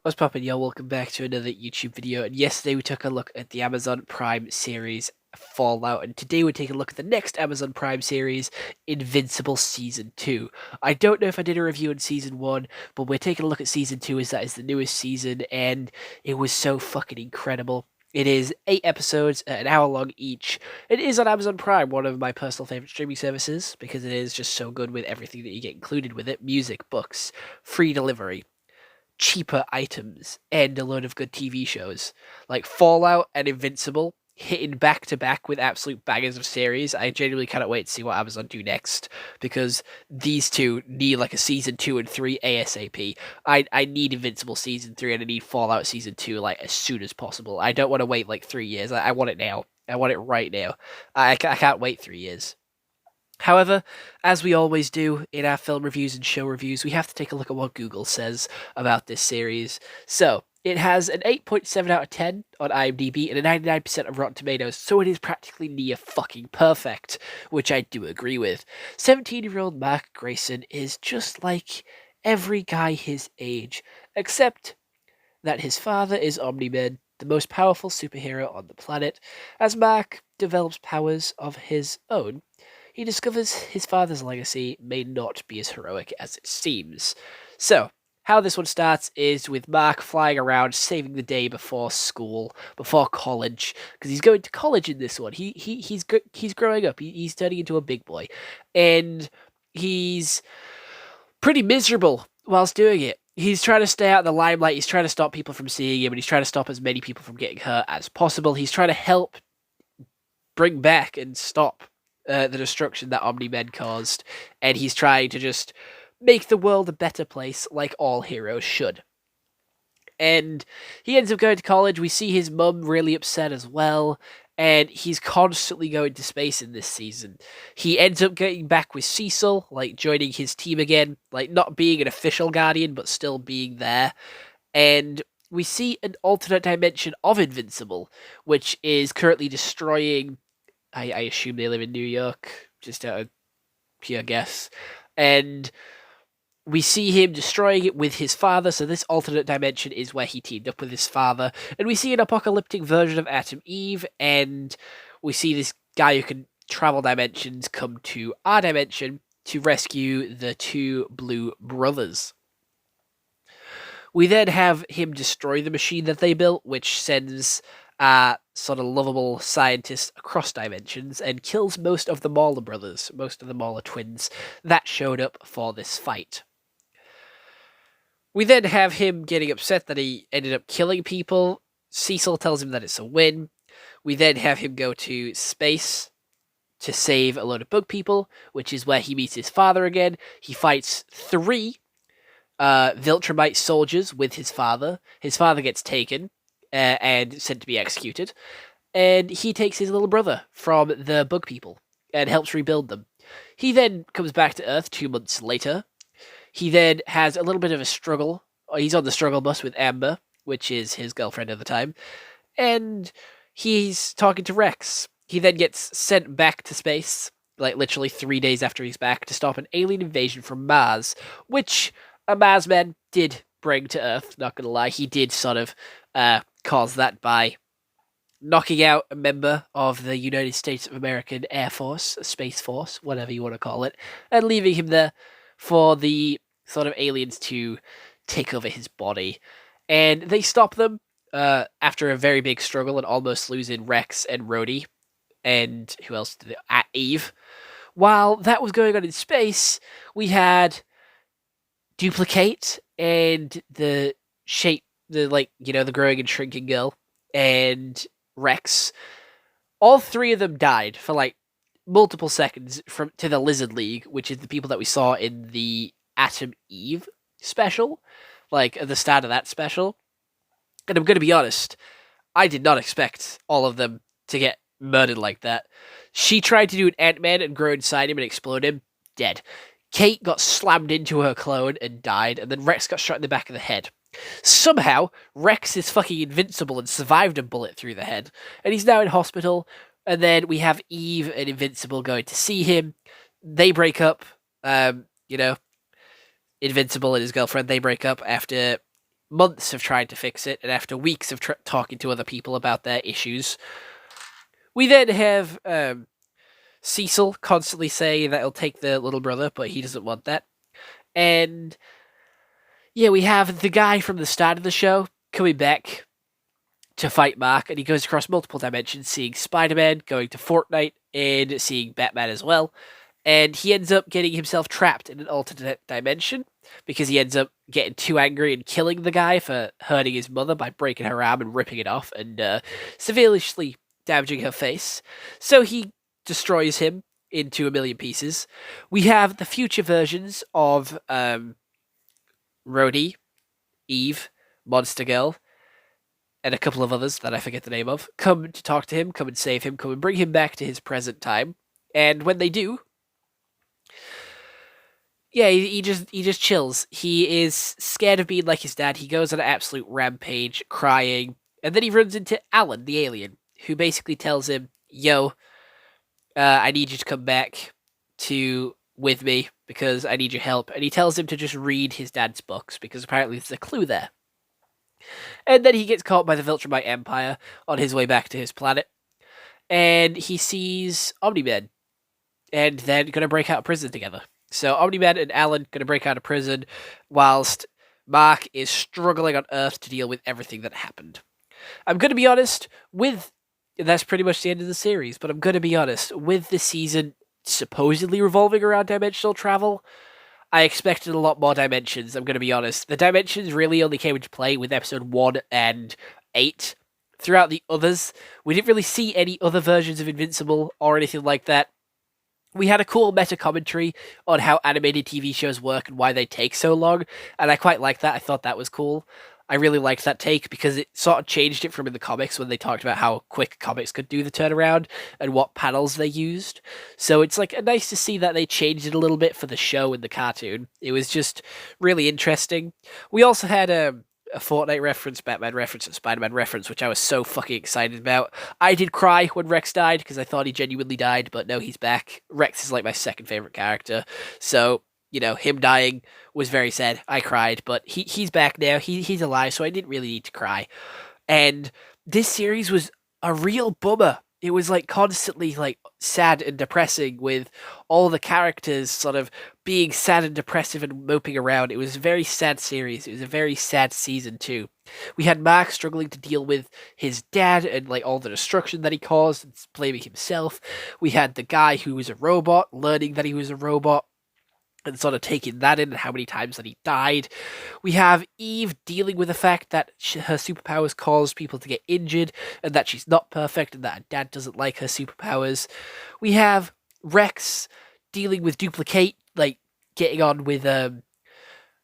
What's poppin', y'all? Welcome back to another YouTube video. And yesterday we took a look at the Amazon Prime series Fallout, and today we're taking a look at the next Amazon Prime series, Invincible Season 2. I don't know if I did a review on Season 1, but we're taking a look at Season 2 as that is the newest season, and it was so fucking incredible. It is 8 episodes, an hour long each. It is on Amazon Prime, one of my personal favorite streaming services, because it is just so good with everything that you get included with it: music, books, free delivery, cheaper items, and a load of good TV shows like Fallout and Invincible, hitting back to back with absolute bangers of series. I genuinely cannot wait to see what Amazon do next, because these two need like a season 2 and 3 ASAP. I need Invincible season 3 and I need Fallout season 2 like as soon as possible. I don't want to wait like 3 years. I want it now. I want it right now. I can't wait 3 years. However, as we always do in our film reviews and show reviews, we have to take a look at what Google says about this series. So, it has an 8.7 out of 10 on IMDb and a 99% of Rotten Tomatoes, so it is practically near fucking perfect, which I do agree with. 17-year-old Mark Grayson is just like every guy his age, except that his father is Omni-Man, the most powerful superhero on the planet. As Mark develops powers of his own, he discovers his father's legacy may not be as heroic as it seems. So, how this one starts is with Mark flying around, saving the day before school, before college, because he's going to college in this one. He's growing up. He's turning into a big boy, and he's pretty miserable whilst doing it. He's trying to stay out of the limelight. He's trying to stop people from seeing him, and he's trying to stop as many people from getting hurt as possible. He's trying to help bring back and stop the destruction that Omni-Men caused, and he's trying to just make the world a better place, like all heroes should. And he ends up going to college. We see his mum really upset as well, and he's constantly going to space in this season. He ends up getting back with Cecil, like joining his team again, like not being an official Guardian, but still being there. And we see an alternate dimension of Invincible, which is currently destroying. I assume they live in New York, just out of pure guess. And we see him destroying it with his father, so this alternate dimension is where he teamed up with his father. And we see an apocalyptic version of Atom Eve, and we see this guy who can travel dimensions come to our dimension to rescue the two blue brothers. We then have him destroy the machine that they built, which sends sort of lovable scientist across dimensions and kills most of the Mauler brothers, most of the Mauler twins that showed up for this fight. We then have him getting upset that he ended up killing people. Cecil tells him that it's a win. We then have him go to space to save a load of bug people, which is where he meets his father again. He fights 3 Viltrumite soldiers with his father. His father gets taken and sent to be executed, and he takes his little brother from the bug people and helps rebuild them. He then comes back to Earth 2 months later. He then has a little bit of a struggle. He's on the struggle bus with Amber, which is his girlfriend at the time, and he's talking to Rex. He then gets sent back to space, like literally 3 days after he's back, to stop an alien invasion from Mars, which a Mars man did bring to Earth, not gonna lie. He did sort of cause that by knocking out a member of the United States of American Air Force, Space Force, whatever you want to call it, and leaving him there for the sort of aliens to take over his body. And they stop them after a very big struggle and almost losing Rex and Rhodey, and who else did it? Eve. While that was going on in space, we had Duplicate and the shape, the growing and shrinking girl, and Rex. All 3 of them died for like multiple seconds to the Lizard League, which is the people that we saw in the Atom Eve special, like at the start of that special. And I'm going to be honest, I did not expect all of them to get murdered like that. She tried to do an Ant-Man and grow inside him and explode him, dead. Kate got slammed into her clone and died, and then Rex got shot in the back of the head. Somehow, Rex is fucking invincible and survived a bullet through the head, and he's now in hospital. And then we have Eve and Invincible going to see him. They break up. Invincible and his girlfriend, they break up after months of trying to fix it, and after weeks of talking to other people about their issues, we then have Cecil constantly saying that he'll take the little brother, but he doesn't want that. And yeah, we have the guy from the start of the show coming back to fight Mark, and he goes across multiple dimensions, seeing Spider-Man, going to Fortnite, and seeing Batman as well. And he ends up getting himself trapped in an alternate dimension because he ends up getting too angry and killing the guy for hurting his mother by breaking her arm and ripping it off and severely damaging her face. So he destroys him into a million pieces. We have the future versions of Rhodey, Eve, Monster Girl, and a couple of others that I forget the name of, come to talk to him, come and save him, come and bring him back to his present time. And when they do, yeah, he just chills. He is scared of being like his dad. He goes on an absolute rampage, crying, and then he runs into Alan, the alien, who basically tells him, "Yo, I need you to come back to with me because I need your help." And he tells him to just read his dad's books because apparently there's a clue there. And then he gets caught by the Viltrumite Empire on his way back to his planet, and he sees Omni-Man, and they're gonna break out of prison together. So Omni-Man and Alan gonna break out of prison, whilst Mark is struggling on Earth to deal with everything that happened. I'm gonna be honest with that's pretty much the end of the series, but I'm gonna be honest with the season supposedly revolving around dimensional travel. I expected a lot more dimensions. I'm gonna be honest. The dimensions really only came into play with episode 1 and 8. Throughout the others, we didn't really see any other versions of Invincible or anything like that. We had a cool meta commentary on how animated TV shows work and why they take so long, and I quite liked that. I thought that was cool. I really liked that take because it sort of changed it from in the comics when they talked about how quick comics could do the turnaround and what panels they used. So it's like nice to see that they changed it a little bit for the show and the cartoon. It was just really interesting. We also had a Fortnite reference, Batman reference, and Spider-Man reference, which I was so fucking excited about. I did cry when Rex died because I thought he genuinely died, but no, he's back. Rex is like my second favorite character, so him dying was very sad. I cried, but he's back now. He's alive, so I didn't really need to cry. And this series was a real bummer. It was like constantly like sad and depressing with all the characters sort of being sad and depressive and moping around. It was a very sad series. It was a very sad season too. We had Mark struggling to deal with his dad and like all the destruction that he caused and blaming himself. We had the guy who was a robot learning that he was a robot and sort of taking that in and how many times that he died. We have Eve dealing with the fact that her superpowers cause people to get injured and that she's not perfect and that her dad doesn't like her superpowers. We have Rex dealing with Duplicate, like getting on with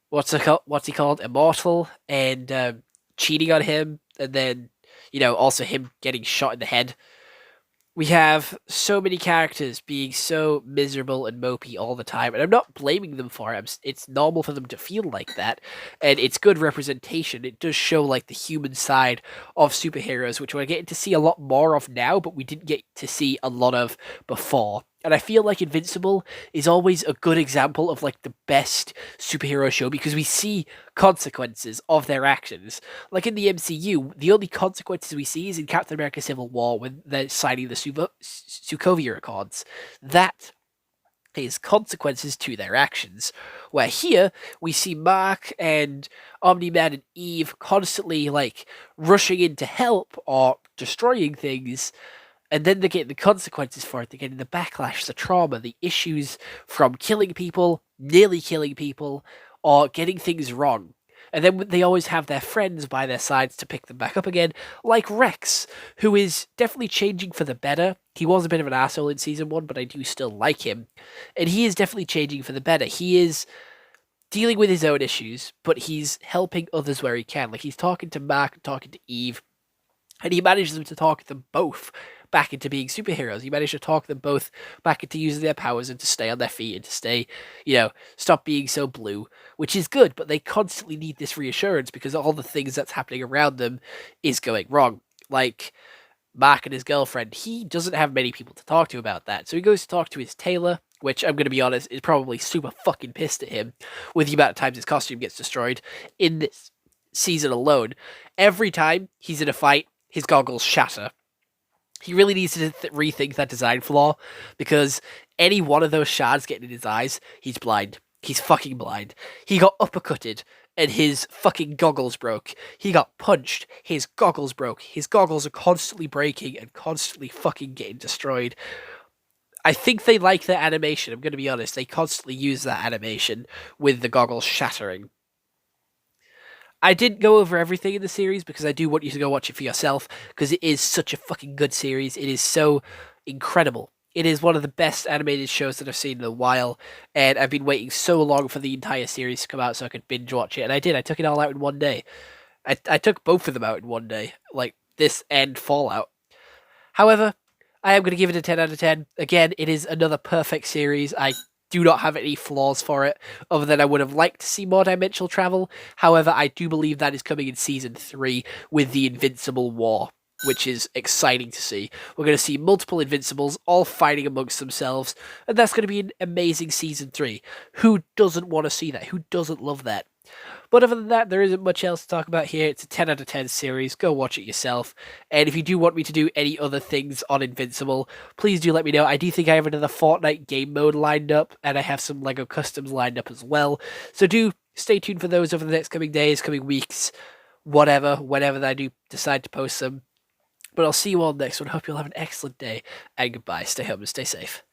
what's he called, Immortal, and cheating on him, and then also him getting shot in the head. We have so many characters being so miserable and mopey all the time, and I'm not blaming them for it. It's normal for them to feel like that, and it's good representation. It does show like the human side of superheroes, which we're getting to see a lot more of now, but we didn't get to see a lot of before. And I feel like Invincible is always a good example of like the best superhero show because we see consequences of their actions. Like in the MCU, the only consequences we see is in Captain America Civil War when they're signing the Sokovia Accords. That is consequences to their actions. Where here, we see Mark and Omni-Man and Eve constantly like rushing in to help or destroying things, and then they're getting the consequences for it. They're getting the backlash, the trauma, the issues from killing people, nearly killing people, or getting things wrong. And then they always have their friends by their sides to pick them back up again, like Rex, who is definitely changing for the better. He was a bit of an asshole in season 1, but I do still like him. And he is definitely changing for the better. He is dealing with his own issues, but he's helping others where he can. Like he's talking to Mark and talking to Eve, and he manages to talk them both back into being superheroes. He managed to talk them both back into using their powers and to stay on their feet and to stay, stop being so blue, which is good, but they constantly need this reassurance because all the things that's happening around them is going wrong. Like Mark and his girlfriend, he doesn't have many people to talk to about that. So he goes to talk to his tailor, which I'm going to be honest, is probably super fucking pissed at him with the amount of times his costume gets destroyed in this season alone, every time he's in a fight, his goggles shatter. He really needs to rethink that design flaw because any one of those shards getting in his eyes, he's blind. He's fucking blind. He got uppercutted and his fucking goggles broke. He got punched. His goggles broke. His goggles are constantly breaking and constantly fucking getting destroyed. I think they like that animation. I'm going to be honest. They constantly use that animation with the goggles shattering. I didn't go over everything in the series because I do want you to go watch it for yourself because it is such a fucking good series. It is so incredible. It is one of the best animated shows that I've seen in a while, and I've been waiting so long for the entire series to come out so I could binge watch it, and I did. I took it all out in one day. I took both of them out in one day, like this and Fallout. However, I am going to give it a 10 out of 10. Again, it is another perfect series. I do not have any flaws for it, other than I would have liked to see more dimensional travel. However, I do believe that is coming in Season 3 with the Invincible War, which is exciting to see. We're going to see multiple Invincibles all fighting amongst themselves, and that's going to be an amazing Season 3. Who doesn't want to see that? Who doesn't love that? But other than that, there isn't much else to talk about here. It's a 10 out of 10 series. Go watch it yourself. And if you do want me to do any other things on Invincible, please do let me know. I do think I have another Fortnite game mode lined up, and I have some LEGO customs lined up as well. So do stay tuned for those over the next coming days, coming weeks, whatever, whenever I do decide to post them. But I'll see you all next one. Hope you'll have an excellent day, and goodbye. Stay home and stay safe.